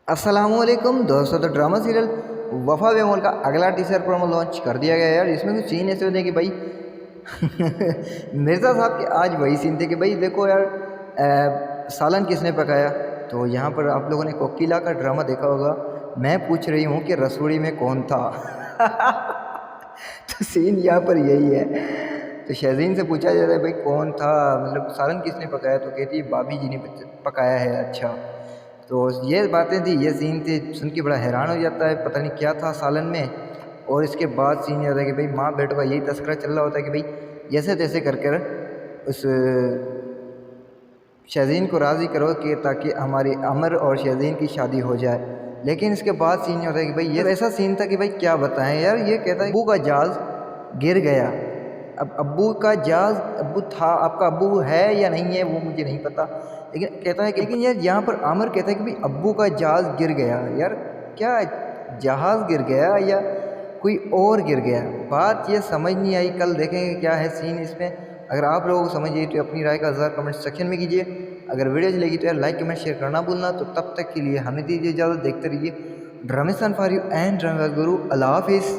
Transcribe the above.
अस्सलामुअलैकुम दोस्तों। तो ड्रामा सीरियल वफा बेमोल का अगला टीजर प्रोमो लॉन्च कर दिया गया यार। इसमें कुछ सीन ऐसे होते हैं कि भाई मिर्ज़ा साहब के आज वही सीन थे कि भाई देखो यार, सालन किसने पकाया। तो यहाँ पर आप लोगों ने कोकिला का ड्रामा देखा होगा। मैं पूछ रही हूँ कि रसोई में कौन था। तो सीन यहाँ पर यही है। तो शहजीन से पूछा जाता है भाई कौन था, मतलब सालन किसने पकाया। तो कहती है भाभी जी ने पकाया है। अच्छा, तो ये बातें थी, ये सीन थे, सुन के बड़ा हैरान हो जाता है, पता नहीं क्या था सालन में। और इसके बाद सीन ये होता है कि भाई माँ बेटों का यही तस्करा चल रहा होता है कि भाई जैसे तैसे कर कर उस शहजीन को राज़ी करो कि ताकि हमारी अमर और शहजीन की शादी हो जाए। लेकिन इसके बाद सीन ये होता है कि भाई ये ऐसा सीन था कि भाई क्या बताएं यार। ये कहता है अब्बू का जहाज़ गिर गया। अब अब्बू का जहाज़, अब्बू था, आपका अब्बू है या नहीं है वो मुझे नहीं पता, लेकिन कहता है कि लेकिन यार यहाँ पर आमिर कहता है कि भाई अब्बू का जहाज़ गिर गया। यार क्या जहाज़ गिर गया या कोई और गिर गया, बात ये समझ नहीं आई। कल देखेंगे क्या है सीन इसमें। अगर आप लोगों को समझ आई तो अपनी राय का इज़हार कमेंट सेक्शन में कीजिए। अगर वीडियो चलेगी तो यार लाइक कमेंट शेयर करना भूलना। तो तब तक के लिए हमें दीजिए इजाज़त, देखते रहिए ड्रामेसान फॉर यू एंड ड्रामा गुरु। अल्लाह हाफिज़।